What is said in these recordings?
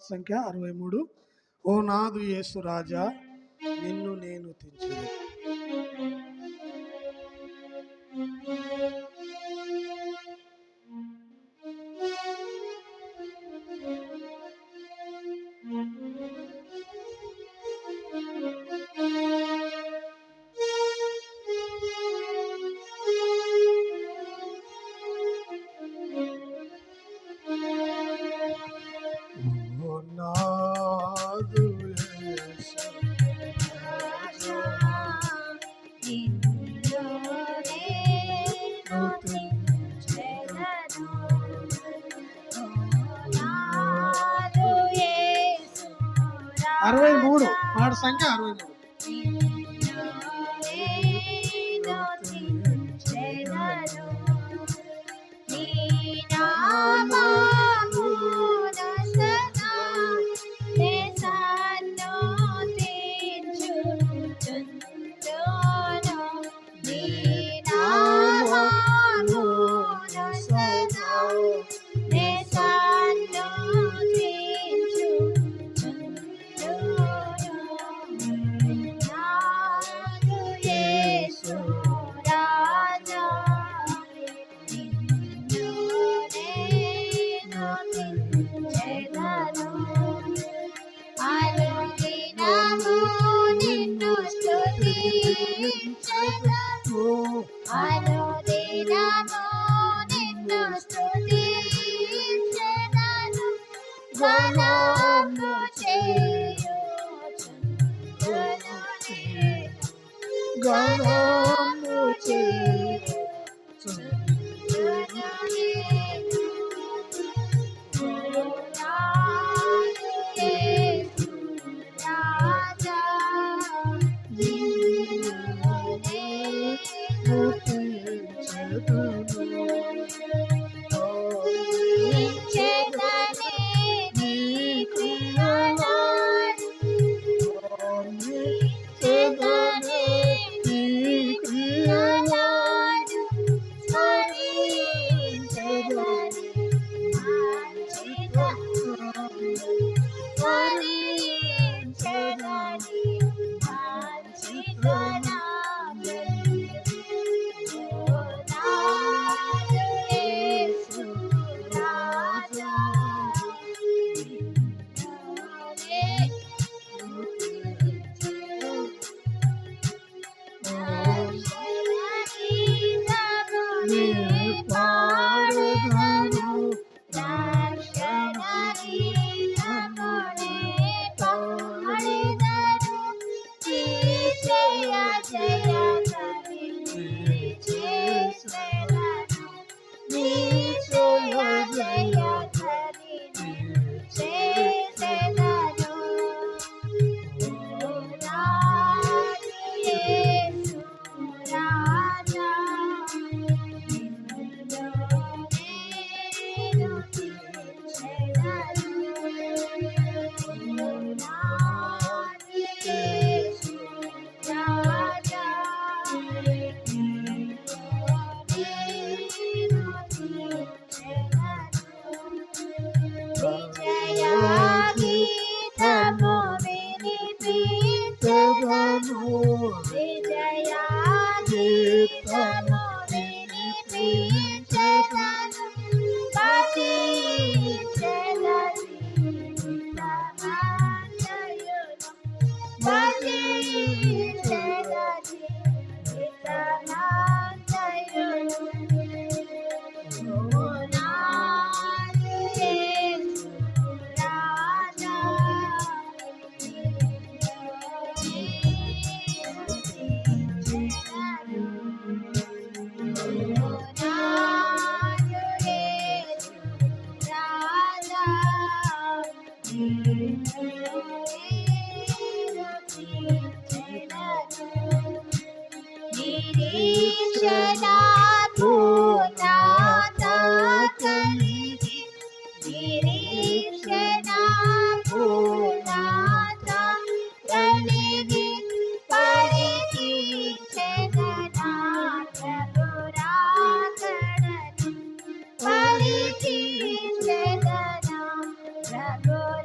సంఖ్య 63. ఓ నాదు యేసు రాజా నిన్ను నేను తెంచెదను. అరవై మూడు వాడి సంఖ్య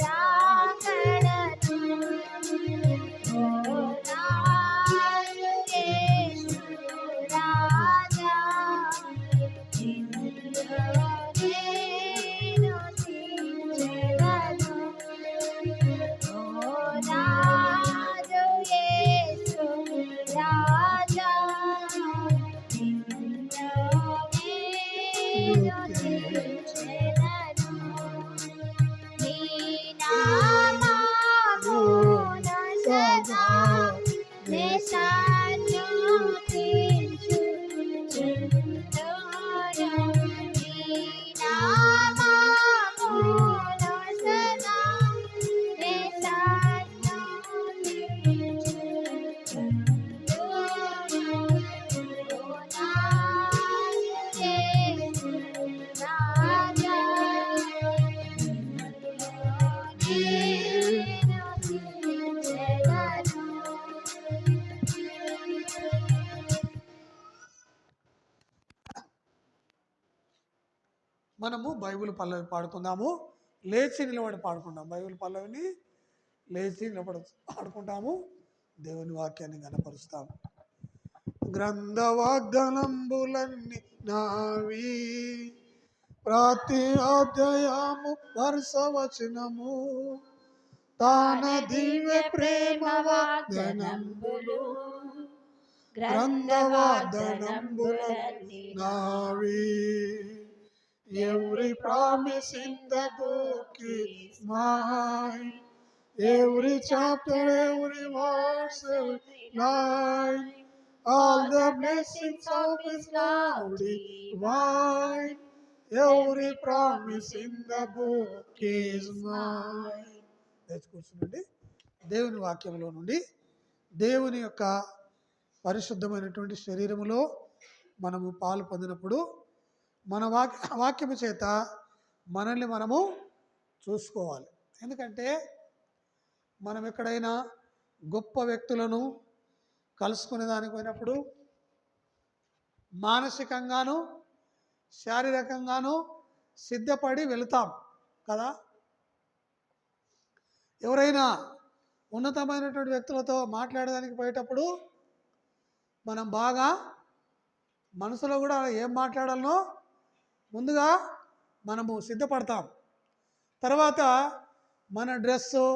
ら మనము బైబిల్ పల్లవి పాడుకుందాము, లేచి నిలబడి పాడుకుందాం. బైబిల్ పల్లవిని లేచి నిలబడి పాడుకుంటాము, దేవుని వాక్యాన్ని గణపరుస్తాము. గ్రంథ వాగ్దానంబులన్నీ నావి, ప్రతి అధ్యాయము వరుసవచనము, తాన దివ్య ప్రేమ వాగ్దానంబులు, గ్రంథ వాగ్దానంబులన్నీ నావి. Every promise in the book is mine. Every chapter, every verse, every line, all the blessings of His love divine. Every promise in the book is mine. కూర్చుండి దేవుని వాక్యంలో నుండి దేవుని యొక్క పరిశుద్ధమైనటువంటి శరీరములో మనము పాలు పొందినప్పుడు మన వాక్యము చేత మనల్ని మనము చూసుకోవాలి. ఎందుకంటే మనం ఎక్కడైనా గొప్ప వ్యక్తులను కలుసుకునే దానికి పోయినప్పుడు మానసికంగాను శారీరకంగాను సిద్ధపడి వెళుతాం కదా. ఎవరైనా ఉన్నతమైనటువంటి వ్యక్తులతో మాట్లాడడానికి పోయేటప్పుడు మనం బాగా మనసులో కూడా ఏం మాట్లాడాలనో ముందుగా మనము సిద్ధపడతాం. తర్వాత మన డ్రెస్సు,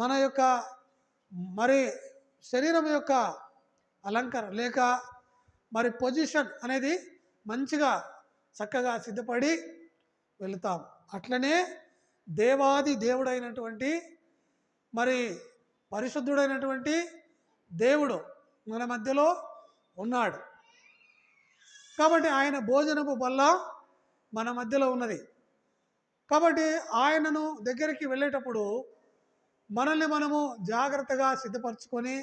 మన యొక్క మరి శరీరం యొక్క అలంకరణ లేక మరి పొజిషన్ అనేది మంచిగా చక్కగా సిద్ధపడి వెళుతాం. అట్లనే దేవాది దేవుడైనటువంటి మరి పరిశుద్ధుడైనటువంటి దేవుడు మన మధ్యలో ఉన్నాడు కాబట్టి ఆయన భోజనపు బల్ల మన మధ్యలో ఉన్నది. కాబట్టి ఆయనను దగ్గరికి వెళ్ళేటప్పుడు మనల్ని మనము జాగ్రత్తగా సిద్ధపరచుకొని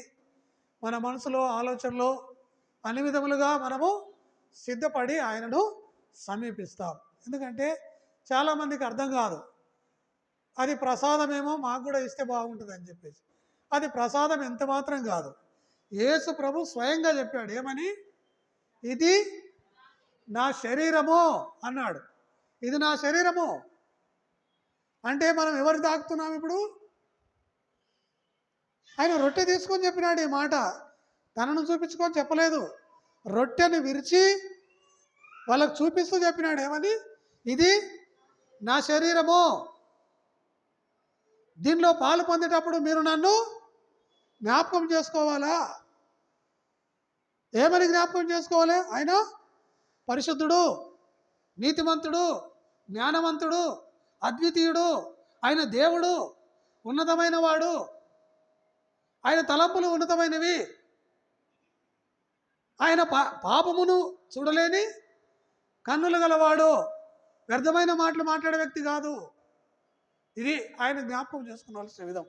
మన మనసులో ఆలోచనలో అన్ని విధములుగా మనము సిద్ధపడి ఆయనను సమీపిస్తాం. ఎందుకంటే చాలామందికి అర్థం కాదు, అది ప్రసాదమేమో మాకు కూడా ఇస్తే బాగుంటుంది అని చెప్పేసి. అది ప్రసాదం ఎంత మాత్రం కాదు. యేసు ప్రభు స్వయంగా చెప్పాడు, ఏమని? ఇది నా శరీరము అన్నాడు. ఇది నా శరీరము అంటే మనం ఎవరికి తాకుతున్నాం? ఇప్పుడు ఆయన రొట్టె తీసుకొని చెప్పినాడు ఈ మాట, తనను చూపించుకొని చెప్పలేదు. రొట్టెను విరిచి వాళ్ళకు చూపిస్తూ చెప్పినాడు, ఏమని? ఇది నా శరీరము, దీనిలో పాలు పొందేటప్పుడు మీరు నన్ను జ్ఞాపకం చేసుకోవాలా. ఏమని జ్ఞాపకం చేసుకోవాలి? ఆయన పరిశుద్ధుడు, నీతిమంతుడు, జ్ఞానవంతుడు, అద్వితీయుడు, ఆయన దేవుడు, ఉన్నతమైన వాడు, ఆయన తలంపులు ఉన్నతమైనవి, ఆయన పాపమును చూడలేని కన్నులు గలవాడు, వ్యర్థమైన మాటలు మాట్లాడే వ్యక్తి కాదు. ఇది ఆయన జ్ఞాపకం చేసుకోవాల్సిన విధం.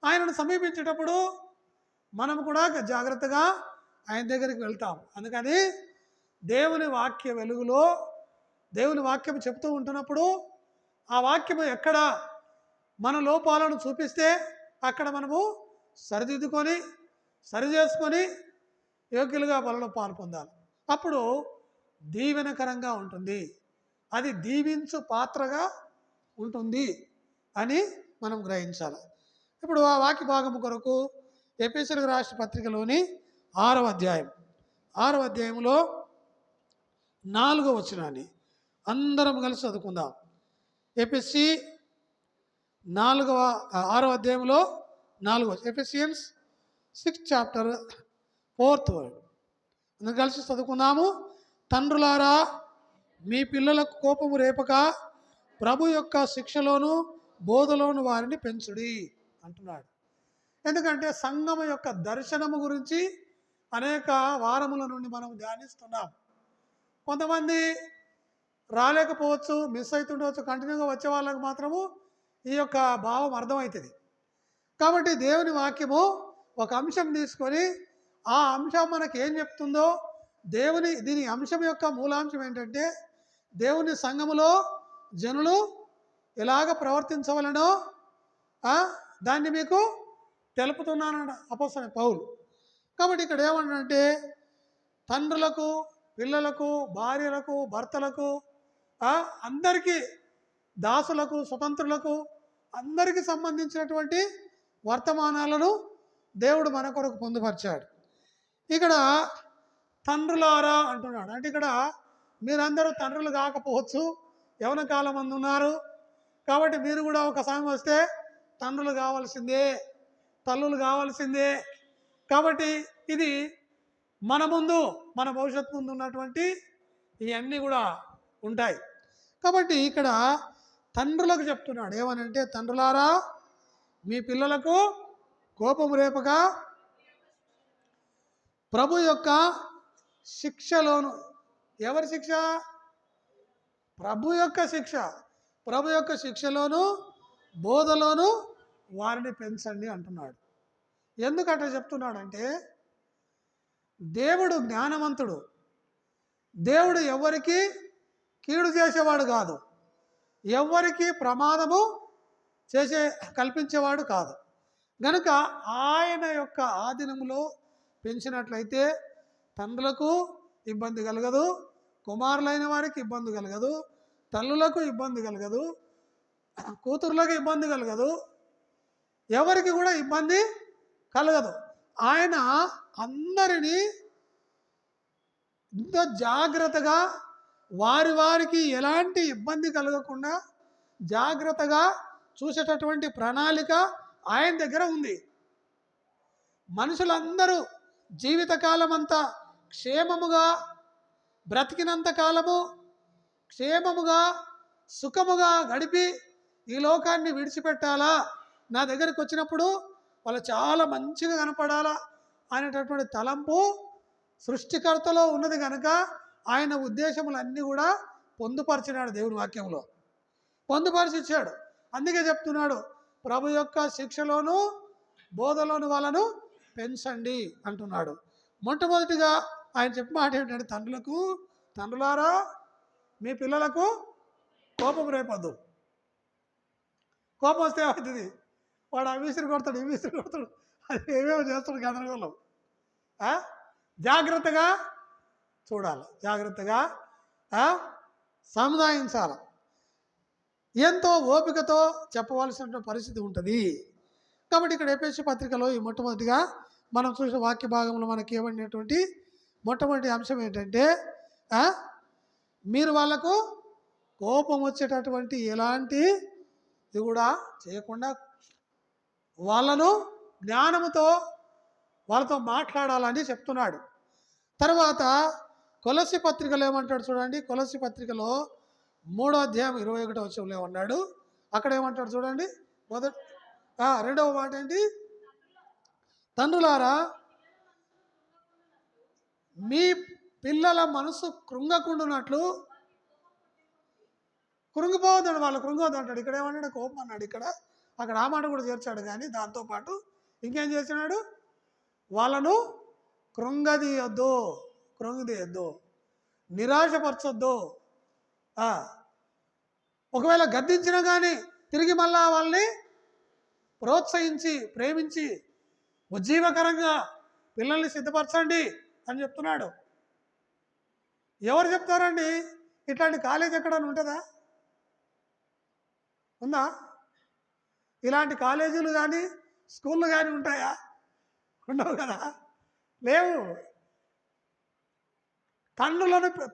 ఆయనను సమీపించేటప్పుడు మనం కూడా జాగ్రత్తగా ఆయన దగ్గరికి వెళ్తాం. అందుకని దేవుని వాక్య వెలుగులో దేవుని వాక్యం చెప్తూ ఉంటున్నప్పుడు ఆ వాక్యము ఎక్కడ మన లోపాలను చూపిస్తే అక్కడ మనము సరిదిద్దుకొని సరిచేసుకొని యోగ్యులుగా బలలో పాలు పొందాలి. అప్పుడు దీవెనకరంగా ఉంటుంది, అది దీవించు పాత్రగా ఉంటుంది అని మనం గ్రహించాలి. ఇప్పుడు ఆ వాక్య భాగము కొరకు ఎఫెసీయులకు రాసిన పత్రికలోని 6వ అధ్యాయంలో 4వ వచనాన్ని అందరం కలిసి చదువుకుందాం. ఎఫెసీ 6వ అధ్యాయంలో 4వ Ephesians 6th chapter 4th word అందరం కలిసి చదువుకుందాము. తండ్రులారా, మీ పిల్లలకు కోపము రేపక ప్రభు యొక్క శిక్షలోను బోధలోను వారిని పెంచుడి అంటున్నాడు. ఎందుకంటే సంఘం యొక్క దర్శనము గురించి అనేక వారముల నుండి మనం ధ్యానిస్తున్నాం. కొంతమంది రాలేకపోవచ్చు, మిస్ అవుతుండవచ్చు, కంటిన్యూగా వచ్చే వాళ్ళకి మాత్రము ఈ యొక్క భావం అర్థమవుతుంది. కాబట్టి దేవుని వాక్యము ఒక అంశం తీసుకొని ఆ అంశం మనకి ఏం చెప్తుందో దీని అంశం యొక్క మూలాంశం ఏంటంటే దేవుని సంఘములో జనులు ఎలాగ ప్రవర్తించవలనో దాన్ని మీకు తెలుపుతున్నానన్న అపోస్తలుడైన పౌలు. కాబట్టి ఇక్కడ ఏమన్నంటే తండ్రులకు, పిల్లలకు, భార్యలకు, భర్తలకు, అందరికీ, దాసులకు, స్వతంత్రులకు, అందరికీ సంబంధించినటువంటి వర్తమానాలను దేవుడు మన కొరకు పొందుపరిచాడు. ఇక్కడ తండ్రులారా అంటున్నాడు. అంటే ఇక్కడ మీరందరూ తండ్రులు కాకపోవచ్చు, యవన కాలం మంది ఉన్నారు. కాబట్టి మీరు కూడా ఒక సమయం వస్తే తండ్రులు కావాల్సిందే, తల్లులు కావాల్సిందే. కాబట్టి ఇది మన ముందు, మన భవిష్యత్తు ముందు ఉన్నటువంటి ఇవన్నీ కూడా ఉంటాయి. కాబట్టి ఇక్కడ తండ్రులకు చెప్తున్నాడు ఏమనంటే, తండ్రులారా మీ పిల్లలకు కోపం రేపగా ప్రభు యొక్క శిక్షలోను. ఎవరి శిక్ష? ప్రభు యొక్క శిక్ష. ప్రభు యొక్క శిక్షలోను బోధలోను వారిని పెంచండి అంటున్నాడు. ఎందుకంటే చెప్తున్నాడంటే దేవుడు జ్ఞానవంతుడు. దేవుడు ఎవరికి కీడు చేసేవాడు కాదు, ఎవరికి ప్రమాదము కల్పించేవాడు కాదు. గనుక ఆయన యొక్క ఆధీనంలో పెంచినట్లయితే తండ్రులకు ఇబ్బంది కలగదు, కుమారులైన వారికి ఇబ్బంది కలగదు, తల్లులకు ఇబ్బంది కలగదు, కూతుర్లకు ఇబ్బంది కలగదు, ఎవరికి కూడా ఇబ్బంది కలగదు. ఆయన అందరినీ ఎంతో జాగ్రత్తగా వారికి ఎలాంటి ఇబ్బంది కలగకుండా జాగ్రత్తగా చూసేటటువంటి ప్రణాళిక ఆయన దగ్గర ఉంది. మనుషులందరూ జీవితకాలం అంతా క్షేమముగా బ్రతికినంత కాలము క్షేమముగా సుఖముగా గడిపి ఈ లోకాన్ని విడిచిపెట్టాలా, నా దగ్గరికి వచ్చినప్పుడు వాళ్ళు చాలా మంచిగా కనపడాలా అనేటటువంటి తలంపు సృష్టికర్తలో ఉన్నది కనుక ఆయన ఉద్దేశములన్నీ కూడా పొందుపరిచినాడు. దేవుని వాక్యంలో పొందుపరిచి ఇచ్చాడు. అందుకే చెప్తున్నాడు, ప్రభు యొక్క శిక్షలోను బోధలోను వాళ్ళను పెంచండి అంటున్నాడు. మొట్టమొదటిగా ఆయన చెప్పే మాట ఏంటంటే, తండ్రులారా మీ పిల్లలకు కోపం రేపొద్దు. కోపం వస్తే అవుతుంది, వాడు ఆ విసిరి కొడతాడు, ఈ విసిరి కొడతాడు, అది ఏమేమో చేస్తాడు, గందరగోళం. జాగ్రత్తగా చూడాలి, జాగ్రత్తగా సముదాయించాలి, ఎంతో ఓపికతో చెప్పవలసిన పరిస్థితి ఉంటుంది. కాబట్టి ఇక్కడ ఎఫెసీ పత్రికలో ఈ మొట్టమొదటిగా మనం చూసిన వాక్య భాగంలో మనకి ఏమనేటువంటి మొట్టమొదటి అంశం ఏంటంటే, మీరు వాళ్ళకు కోపం వచ్చేటటువంటి ఎలాంటి ఇది కూడా చేయకుండా వాళ్ళను జ్ఞానముతో వాళ్ళతో మాట్లాడాలని చెప్తున్నాడు. తర్వాత కొలస్సీ పత్రికలో ఏమంటాడు చూడండి. కొలస్సీ పత్రికలో 3వ అధ్యాయం 21వ వచనంలో ఏమన్నాడు, అక్కడ ఏమంటాడు చూడండి. రెండవ మాట ఏంటి? తండ్రులారా మీ పిల్లల మనసు కృంగకుండునట్లు, కృంగిపోవద్దాడు, వాళ్ళు కృంగవద్దు అంటాడు. ఇక్కడ ఏమన్నాడు? కోపం అన్నాడు. అక్కడ ఆ మాట కూడా చేర్చాడు. కానీ దాంతోపాటు ఇంకేం చేస్తున్నాడు? వాళ్ళను కృంగదీయొద్దు, నిరాశపరచొద్దు. ఒకవేళ గద్దించినా కానీ తిరిగి మళ్ళా వాళ్ళని ప్రోత్సహించి ప్రేమించి ఉజ్జీవకరంగా పిల్లల్ని సిద్ధపరచండి అని చెప్తున్నాడు. ఎవరు చెప్తారండి? ఇట్లాంటి కాలేజ్ ఎక్కడైనా ఉంటుందా? ఉందా? ఇలాంటి కాలేజీలు కానీ స్కూళ్ళు కానీ ఉంటాయా? ఉండవు కదా, లేవు.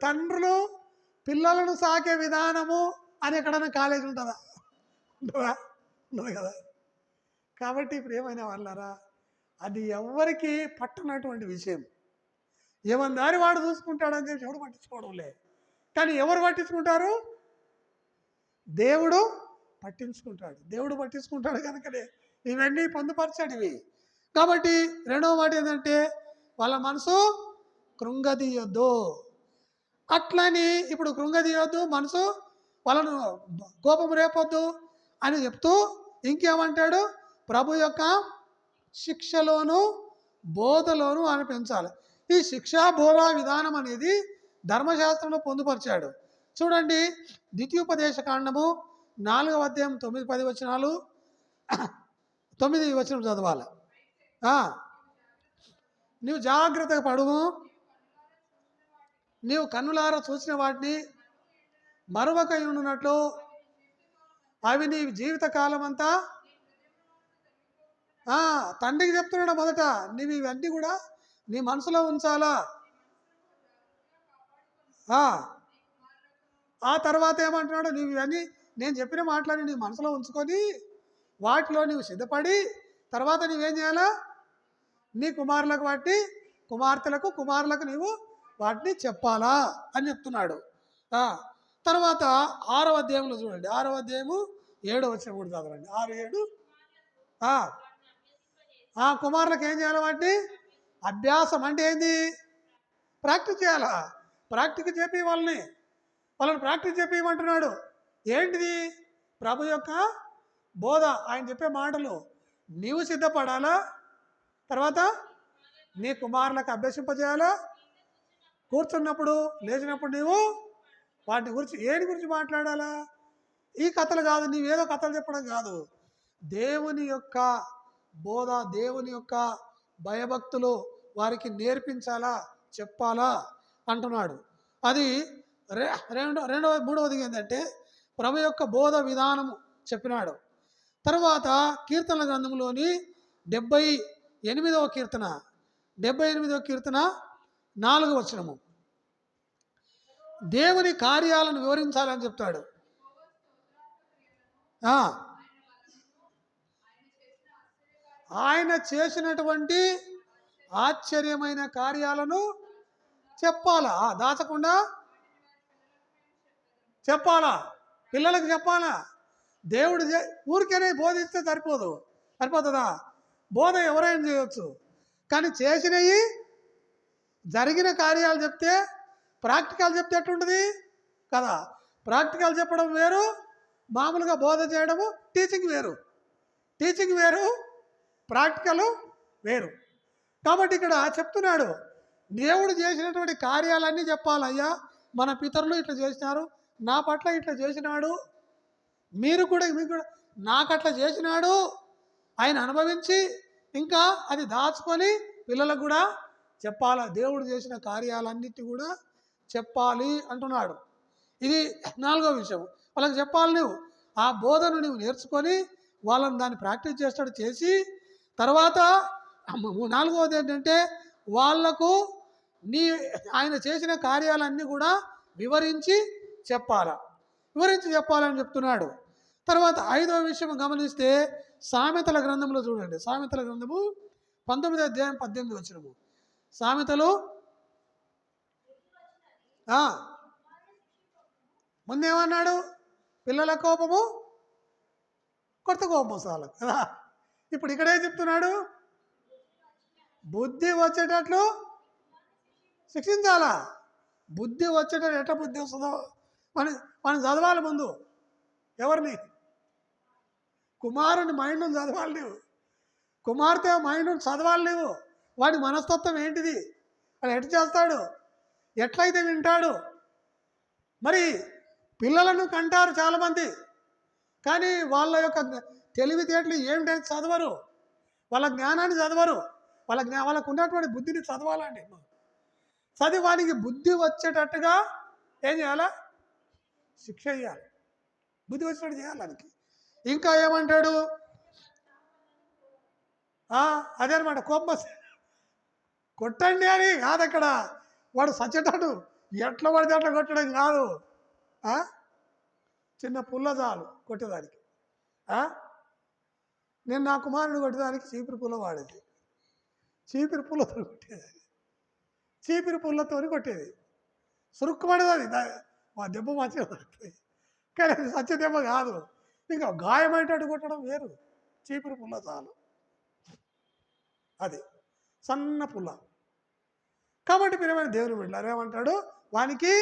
తండ్రులు పిల్లలను సాకే విధానము అని ఎక్కడైనా కాలేజీ ఉంటుందా? ఉండదు కదా. కాబట్టి ప్రియమైన వాళ్ళారా, అది ఎవరికి పట్టనటువంటి విషయం. ఏమని దారి వాడు చూసుకుంటాడని చెప్పి ఎవడు పట్టించుకోవడంలే. కానీ ఎవరు పట్టించుకుంటారు? దేవుడు పట్టించుకుంటాడు. దేవుడు పట్టించుకుంటాడు కనుకనే ఇవన్నీ పొందుపరచాడు. ఇవి కాబట్టి రెండవ మాట ఏంటంటే వాళ్ళ మనసు కృంగదీయొద్దు. అట్లని ఇప్పుడు కృంగదీయొద్దు, మనసు వాళ్ళను కోపం రేపొద్దు అని చెప్తూ ఇంకేమంటాడు, ప్రభు యొక్క శిక్షలోను బోధలోను అనిపించాలి. ఈ శిక్షా బోధ విధానం అనేది ధర్మశాస్త్రంలో పొందుపరిచాడు. చూడండి, ద్వితీయోపదేశ కాండము 4వ అధ్యాయం 9-10 వచనాలు. 9 వచనం చదవాలి. నీవు జాగ్రత్తగా పడుము, నీవు కన్నులారా చూసిన వాటిని మరొక ఉండునట్లు అవి నీ జీవితకాలం అంతా. తండ్రికి చెప్తున్నాడు మొదట, నీవు ఇవన్నీ కూడా నీ మనసులో ఉంచాలా. ఆ తర్వాత ఏమంటున్నాడు, నీవు ఇవన్నీ నేను చెప్పిన మాటలని నీ మనసులో ఉంచుకొని వాటిలో నీవు సిద్ధపడి తర్వాత నీవేం చేయాలా, నీ కుమారులకు వాటిని, కుమార్తెలకు నీవు వాటిని చెప్పాలా అని చెప్తున్నాడు. తర్వాత 6వ అధ్యాయంలో చూడండి, 6వ అధ్యాయము 7వ వచనం కూడా చదవండి. 6, 7. కుమారులకు ఏం చేయాలి, వాటిని అభ్యాసం అంటే ఏంది, ప్రాక్టీస్ చేయాలా. ప్రాక్టీస్ చెప్పి వాళ్ళని ప్రాక్టీస్ చెప్పిమంటున్నాడు. ఏంటిది, ప్రభు యొక్క బోధ, ఆయన చెప్పే మాటలు నీవు సిద్ధపడాలా. తర్వాత నీ కుమారులకు అభ్యసింపజేయాలా. కూర్చున్నప్పుడు లేచినప్పుడు నీవు వాటి గురించి ఏది గురించి మాట్లాడాలా. ఈ కథలు కాదు, నీవేదో కథలు చెప్పడం కాదు, దేవుని యొక్క బోధ, దేవుని యొక్క భయభక్తులు వారికి నేర్పించాలా, చెప్పాలా అంటున్నాడు. అది మూడవది ఏంటంటే ప్రభు యొక్క బోధ విధానము చెప్పినాడు. తర్వాత కీర్తనల గ్రంథంలోని 78వ కీర్తన 4వ వచనము, దేవుని కార్యాలను వివరించాలని చెప్తాడు. ఆయన చేసినటువంటి ఆశ్చర్యమైన కార్యాలను చెప్పాలా, దాచకుండా చెప్పాలా, పిల్లలకు చెప్పాలా. దేవుడు ఊరికేనే బోధిస్తే సరిపోతుందా? బోధ ఎవరైనా చేయొచ్చు, కానీ చేసినవి జరిగిన కార్యాలు చెప్తే, ప్రాక్టికల్ చెప్తే ఎట్లుంటుంది కదా. ప్రాక్టికల్ చెప్పడం వేరు, మామూలుగా బోధ చేయడము, టీచింగ్ వేరు, ప్రాక్టికల్ వేరు. కాబట్టి ఇక్కడ చెప్తున్నాడు, దేవుడు చేసినటువంటి కార్యాలన్నీ చెప్పాలయ్యా. మన పితరులు ఇట్లా చేసినారు, నా పట్ల ఇట్లా చేసినాడు, మీకు కూడా నాకట్లా చేసినాడు, ఆయన అనుభవించి ఇంకా అది దాచుకొని పిల్లలకు కూడా చెప్పాలి. దేవుడు చేసిన కార్యాలన్నిటి కూడా చెప్పాలి అంటున్నాడు. ఇది 4వ విషయం, వాళ్ళకి చెప్పాలి. నువ్వు ఆ బోధను నువ్వు నేర్చుకొని వాళ్ళని దాన్ని ప్రాక్టీస్ చేస్తాడు చేసి, తర్వాత 4వది ఏంటంటే వాళ్లకు ఆయన చేసిన కార్యాలన్నీ కూడా వివరించి చెప్పాలని చెప్తున్నాడు. తర్వాత 5వ విషయం గమనిస్తే సామెతల గ్రంథంలో చూడండి, సామెతల గ్రంథము 19వ అధ్యాయం 18వ వచనము. సామెతలు ముందేమన్నాడు, పిల్లల కోపము కొత్త కోపం చాలు కదా. ఇప్పుడు ఇక్కడే చెప్తున్నాడు, బుద్ధి వచ్చేటట్లు శిక్షించాలా. బుద్ధి వచ్చేటట్లు ఎట్లా బుద్ధి వస్తుందో మనం చదవాలి ముందు. ఎవరిని? కుమారుని మైండ్ను చదవాలి నువ్వు, కుమార్తె మైండ్ను చదవాలి నువ్వు. వాడి మనస్తత్వం ఏంటిది, వాడు ఎట్లా చేస్తాడు, ఎట్లయితే వింటాడు. మరి పిల్లలను కంటారు చాలామంది, కానీ వాళ్ళ యొక్క తెలివితేటలు ఏమిటని చదవరు, వాళ్ళ జ్ఞానాన్ని చదవరు, వాళ్ళకు ఉన్నటువంటి బుద్ధిని చదవాలండి. చదివి వానికి బుద్ధి వచ్చేటట్టుగా ఏం చేయాలా, శిక్ష చేయాలి, బుద్ధి వచ్చేటట్టు చేయాలి దానికి. ఇంకా ఏమంటాడు, అదే అనమాట, కోపం కొట్టండి అని కాదు అక్కడ, వాడు సచ్చేటట్టు ఎట్లా పడితే అట్లా కొట్టడం కాదు. చిన్న పుల్ల చాలు కొట్టేదానికి. నేను నా కుమారుని కొట్టేదానికి చీపిరి పుల్ల వాడేది, చీపిరి పుల్లతో కొట్టేది, చీపిరి పుల్లతో కొట్టేది. సురుక్కుపడేది అది, మా దెబ్బ మంచిగా పడుతుంది, కానీ అది సత్య దెబ్బ కాదు. ఇంకా గాయమయ్యేటట్టు కొట్టడం వేరు, చీపిరి పుల్ల చాలు. అది సన్న పుల్ల. కాబట్టి ప్రియమైన దేవుని బిడ్డలారా ఏమంటాడు, వానికి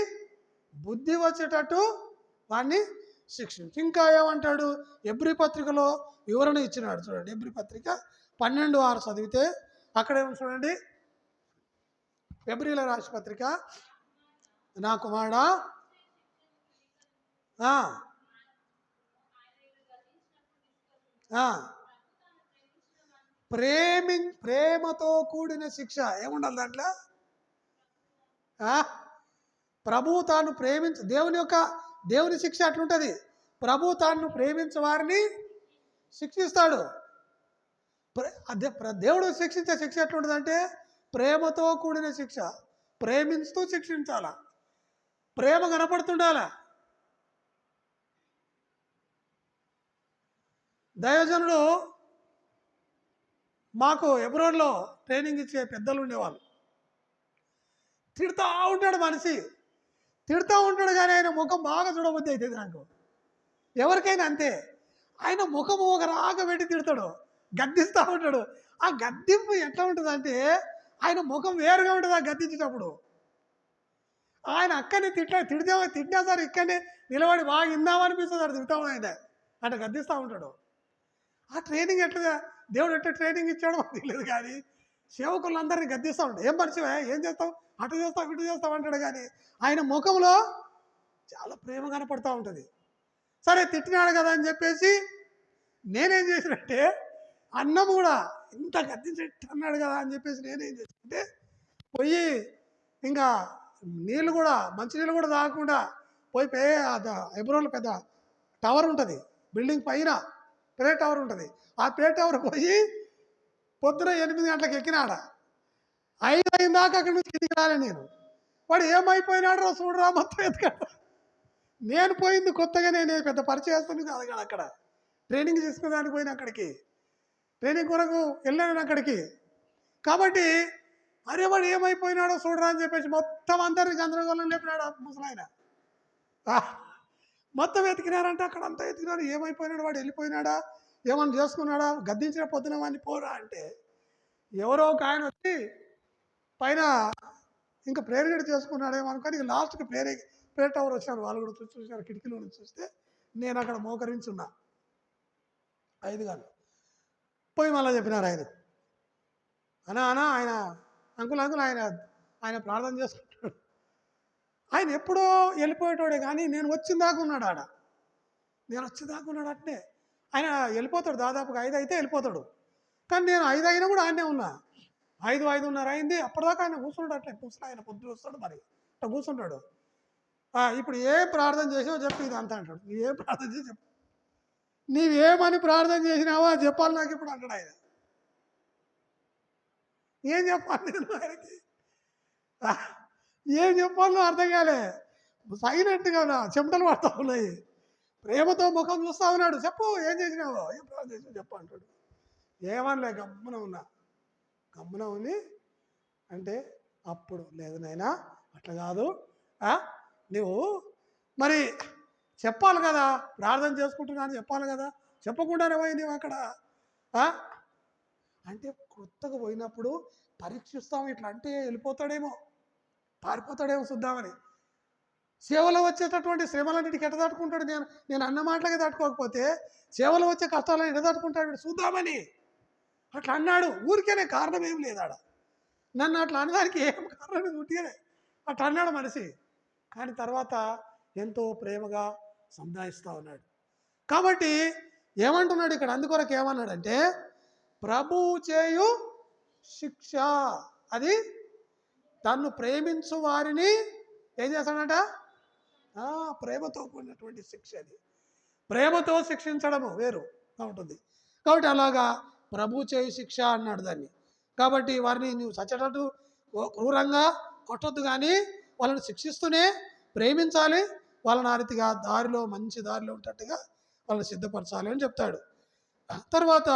బుద్ధి వచ్చేటట్టు వాడిని శిక్షించు. ఇంకా ఏమంటాడు, ఎబ్రీ పత్రికలో వివరణ ఇచ్చినాడు చూడండి. ఎబ్రీ పత్రిక 12:6 చదివితే అక్కడేమో చూడండి. ఎబ్రీల రాశి పత్రిక, నా కుమారుడా ప్రేమతో కూడిన శిక్ష ఏముండాలి దాంట్లో? ప్రభువు తాను దేవుని శిక్ష అట్లుంటుంది. ప్రభువు తాను ప్రేమించే వారిని శిక్షిస్తాడు. దేవుడు శిక్షించే శిక్ష ఎట్లుంటుందంటే ప్రేమతో కూడిన శిక్ష. ప్రేమించుతూ శిక్షించాలా, ప్రేమ కనపడుతుండాలా. దైవజనుడు మాకు ఎబ్రోన్లో ట్రైనింగ్ ఇచ్చే పెద్దలు ఉండేవాళ్ళు. తిడుతూ ఉంటాడు మనిషి, తిడుతూ ఉంటాడు కానీ ఆయన ముఖం బాగా చూడబుద్ధి అవుతుంది నాకు. ఎవరికైనా అంతే. ఆయన ముఖం ఒక రాగా పెట్టి తిడతాడు, గద్దిస్తూ ఉంటాడు. ఆ గద్దింపు ఎట్లా ఉంటుంది అంటే ఆయన ముఖం వేరుగా ఉంటుంది ఆ గద్దించేటప్పుడు. ఆయన అక్కడిని తిట్టినా సార్ ఇక్కడనే నిలబడి బాగా ఇందామనిపిస్తుంది అది తిడతాం ఆయన అంటే గద్దిస్తూ ఉంటాడు. ఆ ట్రైనింగ్ ఎట్లా దేవుడు ఎట్లా ట్రైనింగ్ ఇచ్చాడో మాకు తెలియదు కానీ సేవకులందరినీ గద్దిస్తూ ఉంటాడు. ఏం పరిచయం, ఏం చేస్తావు, అటు చేస్తావు ఇటు చేస్తావు అంటాడు కానీ ఆయన ముఖంలో చాలా ప్రేమ కనపడుతూ ఉంటుంది. సరే తిట్టినాడు కదా అని చెప్పేసి నేనేం చేసినట్టే అన్నం కూడా ఇంత గద్దించేట్టు అన్నాడు కదా అని చెప్పేసి నేనేం చేసినట్టే పోయి ఇంకా నీళ్ళు కూడా మంచినీళ్ళు కూడా తాగకుండా పోయి ఎబ్రోన్లో పెద్ద టవర్ ఉంటుంది, బిల్డింగ్ పైన ప్లే టవర్ ఉంటుంది. ఆ ప్లే టవర్ పోయి పొద్దున 8 గంటలకు ఎక్కినాడ. 5 అయిన దాకా అక్కడి నుంచి కిందికి రాలే నేను. వాడు ఏమైపోయినాడు రా చూడరా మొత్తం ఎత్తుకాడు. నేను పోయింది కొత్తగా, నేను పెద్ద పరిచయస్తుంది కాదు కదా. అక్కడ ట్రైనింగ్ తీసుకునేదానికి పోయిన అక్కడికి ట్రైనింగ్ కొరకు వెళ్ళాను అక్కడికి. కాబట్టి అరే వాడు ఏమైపోయినాడో చూడరా అని చెప్పేసి మొత్తం అందరినీ గందరగోళం లేపినాడు ఆ ముసలాయన. మొత్తం ఎతికినారంటే అక్కడ అంతా ఎతికినారు. ఏమైపోయినాడు, వాడు వెళ్ళిపోయినాడా, ఏమన్నా చేసుకున్నాడా, గద్దించిన పొద్దున వాడిని పోరా అంటే ఎవరో ఒక ఆయన వచ్చి పైన ఇంకా ప్రేయర్ గడి చేసుకున్నాడేమో అనుకొని ఇక లాస్ట్కి ప్రేయర్ టవర్ వచ్చారు. వాళ్ళు కూడా చూసారు, కిటికీలో నుంచి చూస్తే నేను అక్కడ మోకరించున్నా. 5 గంటలు పోయి మళ్ళీ చెప్పినారు ఆయన, అనా ఆయన అంకుల్ ఆయన ప్రార్థన చేసుకుంటాడు. ఆయన ఎప్పుడో వెళ్ళిపోయేటోడే కానీ నేను వచ్చిన దాకా ఉన్నాడు ఆడ. అట్నే ఆయన వెళ్ళిపోతాడు. దాదాపుగా 5 అయితే వెళ్ళిపోతాడు. కానీ నేను 5 అయినా కూడా ఆయనే ఉన్నా. 5:30 అయింది. అప్పటిదాకా ఆయన కూర్చున్నాడు. అట్లే కూర్చుని ఆయన పొద్దున వస్తాడు, మరి అట్లా కూర్చుంటాడు. ఇప్పుడు ఏం ప్రార్థన చేసావో చెప్పి ఇది అంతా అంటాడు. నువ్వేం ప్రార్థన చేసి చెప్పు, నీవేమని ప్రార్థన చేసినావో అది చెప్పాలి నాకు ఇప్పుడు అంటాడు ఆయన. ఏం చెప్పాలి నేను ఆయనకి, ఏం చెప్పాలో అర్థం కాలే. సైలెంట్గా చెమటలు పడతా ఉన్నాయి. ప్రేమతో ముఖం చూస్తూ ఉన్నాడు. చెప్పు ఏం చేసినావో, ఏం ప్రార్థన చేసినావు చెప్పు అంటాడు. ఏమనలే, గమ్మున ఉంది అంటే అప్పుడు లేదు నాయనా అట్లా కాదు, నువ్వు మరి చెప్పాలి కదా, ప్రార్థన చేసుకుంటున్నా అని చెప్పాలి కదా, చెప్పకుండానే పోయింది అక్కడ అంటే కొత్తగా పోయినప్పుడు పరీక్షిస్తాం. ఇట్లా అంటే వెళ్ళిపోతాడేమో, పారిపోతాడేమో చూద్దామని. సేవలో వచ్చేటటువంటి శ్రమలన్నిటికి ఎట్ట తట్టుకుంటాడు. నేను అన్న మాటలకి తట్టుకోకపోతే సేవలో వచ్చే కష్టాలను ఎట్ట తట్టుకుంటాడు చూద్దామని అట్లా అన్నాడు. ఊరికేనే కారణం ఏం లేదాడ. నన్ను అట్లా అనడానికి ఏం కారణం ఉట్టిగానే అట్లా అన్నాడు మనిషి. కానీ తర్వాత ఎంతో ప్రేమగా సంధాయిస్తూ ఉన్నాడు. కాబట్టి ఏమంటున్నాడు ఇక్కడ, అందుకొరకు ఏమన్నాడంటే ప్రభువు చేయు శిక్ష, అది తన్ను ప్రేమించు వారిని ఏం చేస్తాడట, ప్రేమతో కూడినటువంటి శిక్ష. అది ప్రేమతో శిక్షించడము వేరుగా ఉంటుంది. కాబట్టి అలాగా ప్రభు చేయు శిక్ష అన్నాడు దాన్ని. కాబట్టి వారిని నువ్వు చచ్చేటట్టు క్రూరంగా కొట్టొద్దు, కానీ వాళ్ళని శిక్షిస్తూనే ప్రేమించాలి. వాళ్ళని ఆ రీతిగా దారిలో మంచి దారిలో ఉంటట్టుగా వాళ్ళని సిద్ధపరచాలి అని చెప్తాడు. తర్వాత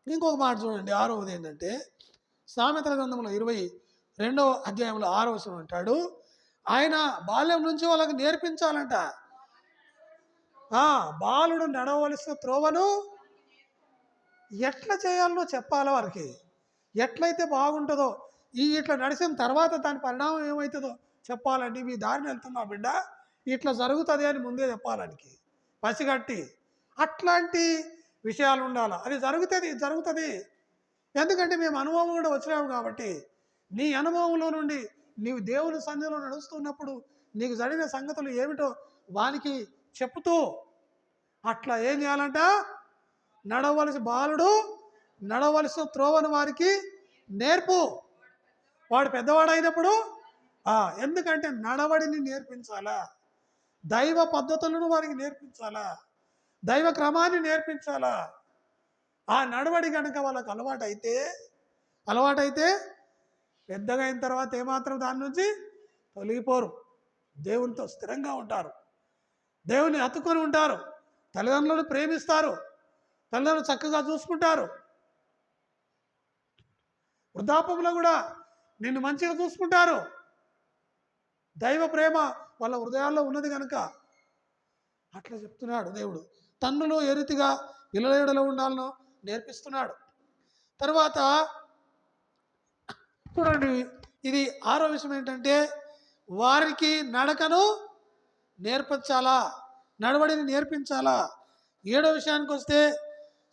ఇంకొక మాట చూడండి, 6వది ఏంటంటే సామెతల గ్రంథంలో 22వ అధ్యాయంలో 6వ వచనం అంటాడు, ఆయన బాల్యం నుంచి వాళ్ళకి నేర్పించాలంట. బాలుడు నడవలసిన త్రోవను ఎట్లా చేయాలో చెప్పాలి వారికి. ఎట్లయితే బాగుంటుందో, ఇట్లా నడిచిన తర్వాత దాని పరిణామం ఏమవుతుందో చెప్పాలండి. మీ దారిని వెళ్తున్నావు బిడ్డ, ఇట్లా జరుగుతుంది అని ముందే చెప్పాలని పసిగట్టి అట్లాంటి విషయాలు ఉండాలి. అది జరుగుతుంది. ఎందుకంటే మేము అనుభవం కూడా వచ్చినాము కాబట్టి, నీ అనుభవంలో నుండి నీవు దేవుని సన్నిధిలో నడుస్తున్నప్పుడు నీకు జరిగిన సంగతులు ఏమిటో వానికి చెప్తూ అట్లా ఏం చేయాలంట, నడవలసి బాలుడు నడవలసిన త్రోవను వారికి నేర్పు. వాడు పెద్దవాడైనప్పుడు ఎందుకంటే నడవడిని నేర్పించాలా, దైవ పద్ధతులను వారికి నేర్పించాలా, దైవ క్రమాన్ని నేర్పించాలా. ఆ నడవడి కనుక వాళ్ళకు అలవాటైతే పెద్దగా అయిన తర్వాత ఏమాత్రం దాని నుంచి తొలగిపోరు. దేవునితో స్థిరంగా ఉంటారు, దేవుని హత్తుకొని ఉంటారు, తల్లిదండ్రులను ప్రేమిస్తారు, తల్లిదండ్రులు చక్కగా చూసుకుంటారు, వృద్ధాపంలో కూడా నిన్ను మంచిగా చూసుకుంటారు. దైవ ప్రేమ వాళ్ళ హృదయాల్లో ఉన్నది కనుక అట్లా చెప్తున్నాడు దేవుడు. తండ్రులు ఏ రీతిగా పిల్లల ఎడలో ఉండాలనో నేర్పిస్తున్నాడు. తర్వాత చూడండి, ఇది 6వ విషయం ఏంటంటే వారికి నడకను నేర్పించాలా, నడవడిని నేర్పించాలా. 7వ విషయానికి వస్తే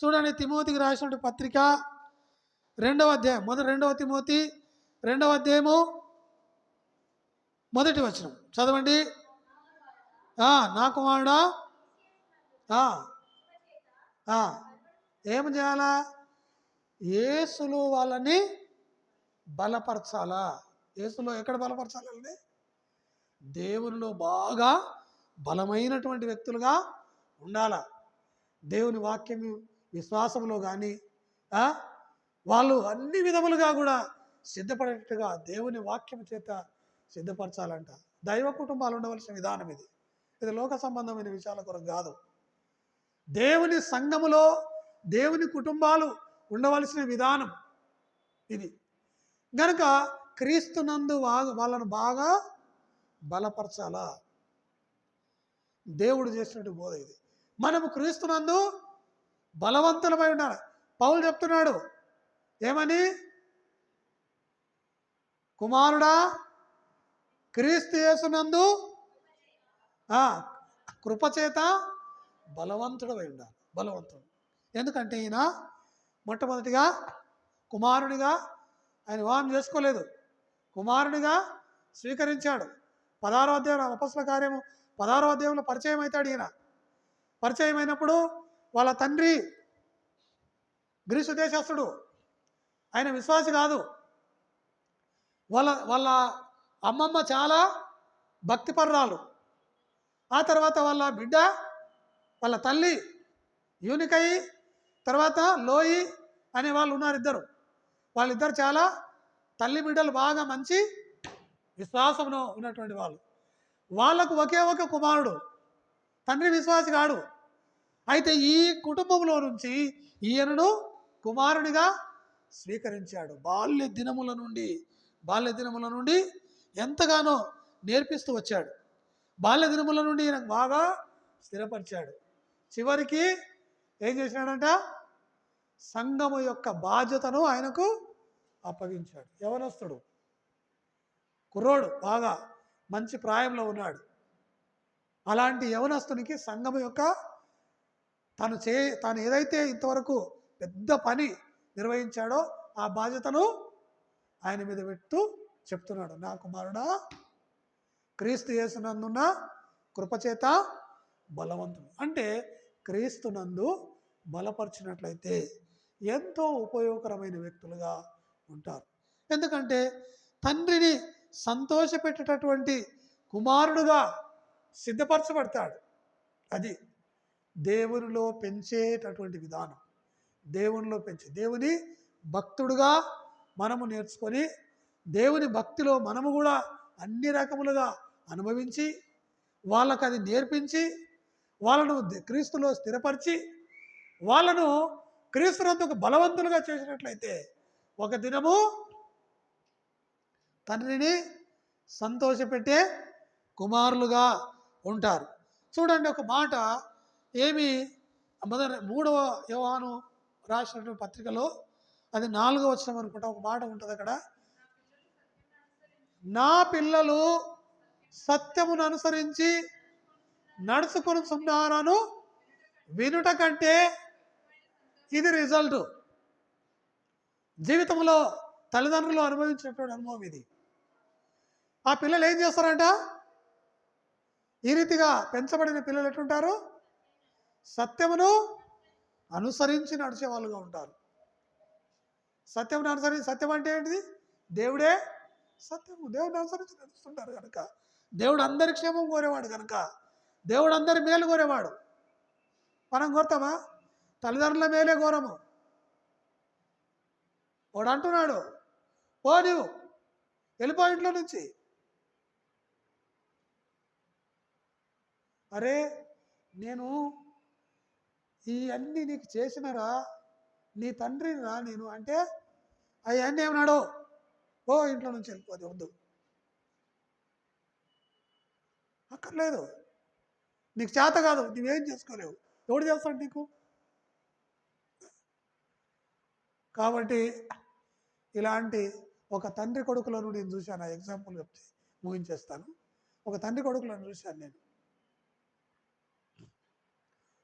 చూడండి, తిమోతికి రాసిన పత్రిక 2వ అధ్యాయం 2వ తిమోతి 2వ అధ్యాయము 1వ వచనం చదవండి. నా కుమారుడా ఏం చేయాలా, యేసులో వాళ్ళని బలపరచాలా. యేసులో ఎక్కడ బలపరచాలండి, దేవునిలో బాగా బలమైనటువంటి వ్యక్తులుగా ఉండాలా. దేవుని వాక్యం విశ్వాసంలో కానీ వాళ్ళు అన్ని విధములుగా కూడా సిద్ధపడేట్టుగా దేవుని వాక్యం చేత సిద్ధపరచాలంట. దైవ కుటుంబాలు ఉండవలసిన విధానం ఇది లోక సంబంధమైన విషయాల కొరకు కాదు. దేవుని సంఘములో దేవుని కుటుంబాలు ఉండవలసిన విధానం ఇది. గనుక క్రీస్తునందు వాళ్ళను బాగా బలపరచాలా. దేవుడు చేసినట్టు బోధ ఇది. మనము క్రీస్తునందు బలవంతులమై ఉండాలి. పౌలు చెప్తున్నాడు ఏమని, కుమారుడా క్రీస్తు యేసునందు కృపచేత బలవంతుడమై ఉండాలి. బలవంతుడు ఎందుకంటే ఈయన మొట్టమొదటిగా కుమారునిగా ఆయన వివాహం చేసుకోలేదు, కుమారునిగా స్వీకరించాడు. 16వ అధ్యాయం అపొస్తలుల కార్యము 16వ అధ్యాయంలో పరిచయం అవుతాడు. ఈయన పరిచయం అయినప్పుడు వాళ్ళ తండ్రి గ్రీసు దేశస్థుడు, ఆయన విశ్వాసి కాదు. వాళ్ళ అమ్మమ్మ చాలా భక్తిపరురాలు. ఆ తర్వాత వాళ్ళ బిడ్డ వాళ్ళ తల్లి యూనికయి, తర్వాత లోయి అనే వాళ్ళు ఉన్నారు. వాళ్ళిద్దరు చాలా తల్లి బిడ్డలు, బాగా మంచి విశ్వాసంలో ఉన్నటువంటి వాళ్ళు. వాళ్ళకు ఒకే ఒక కుమారుడు, తండ్రి విశ్వాసి కాడు. అయితే ఈ కుటుంబంలో నుంచి ఈయనను కుమారునిగా స్వీకరించాడు. బాల్య దినముల నుండి ఎంతగానో నేర్పిస్తూ వచ్చాడు. బాల్య దినముల నుండి ఈయనకు బాగా స్థిరపరిచాడు. చివరికి ఏం చేసినాడంట, సంఘము యొక్క బాధ్యతను ఆయనకు అప్పగించాడు. యవనస్తుడు, కుర్రోడు, బాగా మంచి ప్రాయంలో ఉన్నాడు. అలాంటి యవనస్తునికి సంఘము యొక్క తాను ఏదైతే ఇంతవరకు పెద్ద పని నిర్వహించాడో ఆ బాధ్యతను ఆయన మీద పెడుతూ చెప్తున్నాడు, నా కుమారుడా క్రీస్తు యేసునందున్న కృపచేత బలవంతుడు. అంటే క్రీస్తునందు బలపరిచినట్లయితే ఎంతో ఉపయోగకరమైన వ్యక్తులుగా ఉంటారు. ఎందుకంటే తండ్రిని సంతోషపెట్టేటటువంటి కుమారుడుగా సిద్ధపరచబడతాడు. అది దేవునిలో పెంచేటటువంటి విధానం. దేవునిలో దేవుని భక్తుడుగా మనము నేర్చుకొని, దేవుని భక్తిలో మనము కూడా అన్ని రకములుగా అనుభవించి, వాళ్ళకు అది నేర్పించి, వాళ్ళను క్రీస్తులో స్థిరపరిచి, వాళ్ళను క్రీస్తునందుకు బలవంతులుగా చేసినట్లయితే ఒక దినము తండ్రిని సంతోషపెట్టే కుమారులుగా ఉంటారు. చూడండి, ఒక మాట ఏమి 3వ యోహాను రాసినటువంటి పత్రికలో అది 4వ వచనం అనుకుంటా, ఒక మాట ఉంటుంది అక్కడ, నా పిల్లలు సత్యమును అనుసరించి నడుచుకొనుచున్నారను వినుట కంటే, ఇది రిజల్ట్. జీవితంలో తల్లిదండ్రులు అనుభవించినటువంటి అనుభవం ఇది. ఆ పిల్లలు ఏం చేస్తారంట? ఈ రీతిగా పెంచబడిన పిల్లలు ఎట్లుంటారు? సత్యమును అనుసరించి నడిచే వాళ్ళుగా ఉంటారు. సత్యమును అనుసరించి, సత్యం అంటే ఏంటిది? దేవుడే సత్యము. దేవుడిని అనుసరించి నడుస్తుంటారు కనుక, దేవుడు అందరి క్షేమం కోరేవాడు కనుక, దేవుడు అందరి మేలు కోరేవాడు. మనం కోరుతామా? తల్లిదండ్రుల మేలే కోరము. వాడు అంటున్నాడు, ఓ నీవు వెళ్ళిపో ఇంట్లో నుంచి. అరే నేను ఇవన్నీ నీకు చేసినరా, నీ తండ్రిని రా నేను అంటే, అవన్నీ ఏమన్నాడు? ఓ ఇంట్లో నుంచి వెళ్ళిపోతే వద్దు, అక్కర్లేదు, నీకు చేత కాదు, నువ్వేం చేసుకోలేవు, ఎవడు చేస్తాడు నీకు? కాబట్టి ఇలాంటి ఒక తండ్రి కొడుకులను నేను చూశాను. ఆ ఎగ్జాంపుల్ చెప్తే ముగించేస్తాను. ఒక తండ్రి కొడుకులను చూశాను నేను.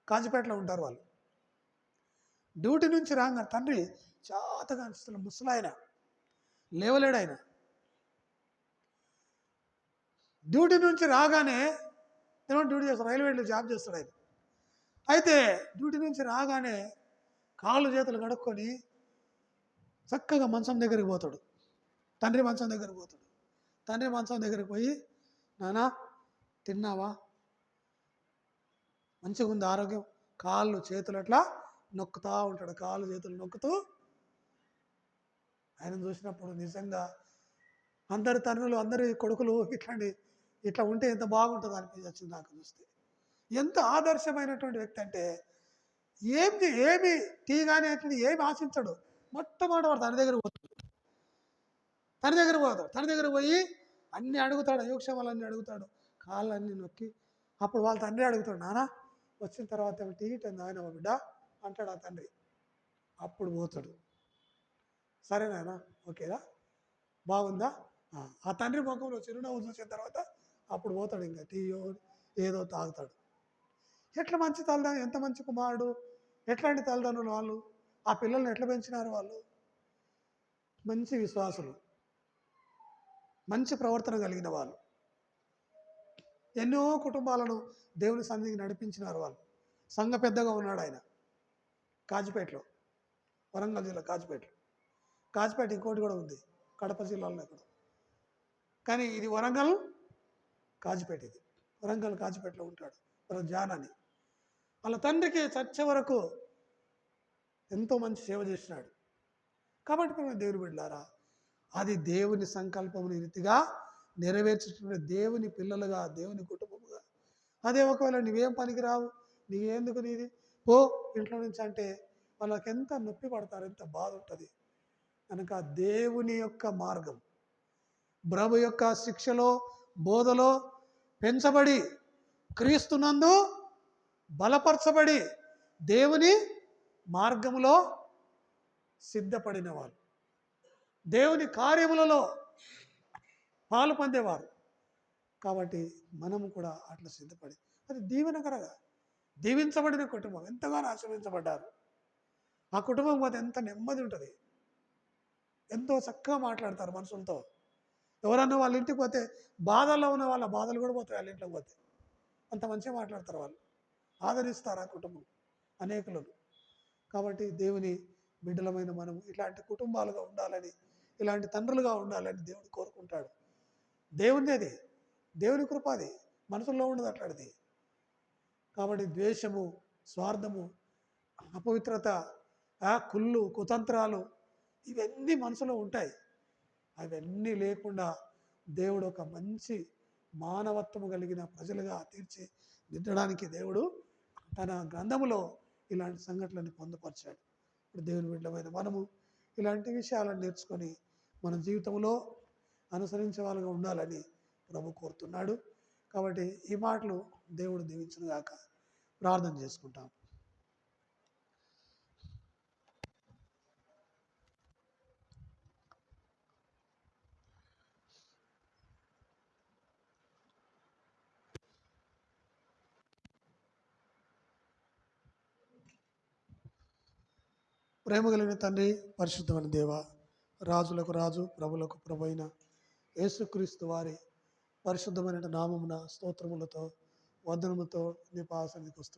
కాంచిపేటలో ఉంటారు వాళ్ళు. డ్యూటీ నుంచి రాగా తండ్రి చాతగా అనిపిస్తున్న ముసలాయన, లేవలేడు ఆయన. డ్యూటీ నుంచి రాగానే ఏమో డ్యూటీ చేస్తాడు, రైల్వేలో జాబ్ చేస్తాడు ఆయన. అయితే డ్యూటీ నుంచి రాగానే కాళ్ళు చేతులు కడుక్కొని చక్కగా మంచం దగ్గరికి పోతాడు. తండ్రి మంచం దగ్గరికి పోతాడు. తండ్రి మంచం దగ్గరికి పోయి, నానా తిన్నావా, మంచిగా ఉంది ఆరోగ్యం, కాళ్ళు చేతులు అట్లా నొక్కుతూ ఉంటాడు. కాళ్ళు చేతులు నొక్కుతూ ఆయన చూసినప్పుడు నిజంగా అందరి తండ్రులు, అందరి కొడుకులు ఇట్లా ఉంటే ఎంత బాగుంటుంది అనిపించింది నాకు చూస్తే. ఎంత ఆదర్శమైనటువంటి వ్యక్తి అంటే, ఏమి టీ కానీ అట్లా ఏమి ఆశించడు. మొట్టమొదటి వాడు తన దగ్గర పోతాడు. తన దగ్గర పోయి అన్నీ అడుగుతాడు, యోగక్షేమాలన్నీ అడుగుతాడు, కాళ్ళన్నీ నొక్కి. అప్పుడు వాళ్ళ తండ్రి అడుగుతాడు, నాన్న వచ్చిన తర్వాత టీ ఆయన బిడ్డ అంటాడు ఆ తండ్రి. అప్పుడు పోతాడు, సరే నాయన ఓకేదా, బాగుందా. ఆ తండ్రి ముఖంలో చిరునవ్వు చూసిన తర్వాత అప్పుడు పోతాడు, ఇంకా టీయో ఏదో తాగుతాడు. ఎట్లా మంచి తల్లిదండ్రులు, ఎంత మంచి కుమారుడు, ఎట్లాంటి తల్లిదండ్రులు వాళ్ళు, ఆ పిల్లల్ని ఎట్లా పెంచినారు వాళ్ళు. మంచి విశ్వాసులు, మంచి ప్రవర్తన కలిగిన వాళ్ళు, ఎన్నో కుటుంబాలను దేవుని సన్నిధికి నడిపించినారు వాళ్ళు. సంఘ పెద్దగా ఉన్నాడు ఆయన కాజిపేటలో, వరంగల్ జిల్లా కాజిపేట ఇంకోటి కూడా ఉంది కడప జిల్లాలో ఇక్కడ. కానీ ఇది వరంగల్ కాజిపేట, ఇది వరంగల్ కాజిపేటలో ఉంటాడు వాళ్ళ జాన్ అని. వాళ్ళ తండ్రికి చచ్చే వరకు ఎంతో మంచి సేవ చేసినాడు. కాబట్టి మేము దేవుని బిడ్డలారా, అది దేవుని సంకల్పముని రీతిగా నెరవేర్చేటువంటి దేవుని పిల్లలుగా, దేవుని కుటుంబముగా. అదే ఒకవేళ నువ్వేం పనికిరావు, నీవేందుకు నీది పో ఇంట్లో నుంచి అంటే వాళ్ళకి ఎంత నొప్పి పడతారు, ఎంత బాధ ఉంటుంది. కనుక దేవుని యొక్క మార్గం, ప్రభు యొక్క శిక్షలో, బోధలో పెంచబడి, క్రీస్తునందు బలపరచబడి, దేవుని మార్గములో సిద్ధపడిన వారు, దేవుని కార్యములలో పాలు పొందేవారు. కాబట్టి మనము కూడా అట్లా సిద్ధపడి, అది దీవెనకరగా దీవించబడిన కుటుంబం, ఎంతగానో ఆశ్రయించబడ్డారు. ఆ కుటుంబం పోతే ఎంత నెమ్మది ఉంటుంది, ఎంతో చక్కగా మాట్లాడతారు మనుషులతో. ఎవరన్నా వాళ్ళ ఇంటికి పోతే బాధల్లో ఉన్న వాళ్ళ బాధలు కూడా పోతాయి వాళ్ళ ఇంట్లోకి పోతే. అంత మంచిగా మాట్లాడతారు వాళ్ళు, ఆదరిస్తారు ఆ కుటుంబం అనేకులను. కాబట్టి దేవుని బిడ్డలమైన మనము ఇలాంటి కుటుంబాలుగా ఉండాలని, ఇలాంటి తండ్రులుగా ఉండాలని దేవుడు కోరుకుంటాడు. దేవుని అది, దేవుని కృప అది, మనసుల్లో ఉండదు అట్లాంటిది. కాబట్టి ద్వేషము, స్వార్థము, అపవిత్రత, కుళ్ళు, కుతంత్రాలు ఇవన్నీ మనసులో ఉంటాయి. అవన్నీ లేకుండా దేవుడు ఒక మంచి మానవత్వము కలిగిన ప్రజలుగా తీర్చిదిద్దడానికి దేవుడు తన గ్రంథములో ఇలాంటి సంఘటనలను పొందుపరిచాడు. ఇప్పుడు దేవుని బిడ్డలమైన మనము ఇలాంటి విషయాలను నేర్చుకొని మన జీవితంలో అనుసరించే వాళ్ళగా ఉండాలని ప్రభు కోరుతున్నాడు. కాబట్టి ఈ మాటలు దేవుడు దీవించునుగాక. ప్రార్థన చేసుకుంటాం. ప్రేమ కలిగిన తండ్రి, పరిశుద్ధమైన దేవ, రాజులకు రాజు, ప్రభులకు ప్రభు అయిన యేసుక్రీస్తు వారి పరిశుద్ధమైన నామమున స్తోత్రములతో వందనముతో నీ పాసన్నిధికి వస్తున్నాం.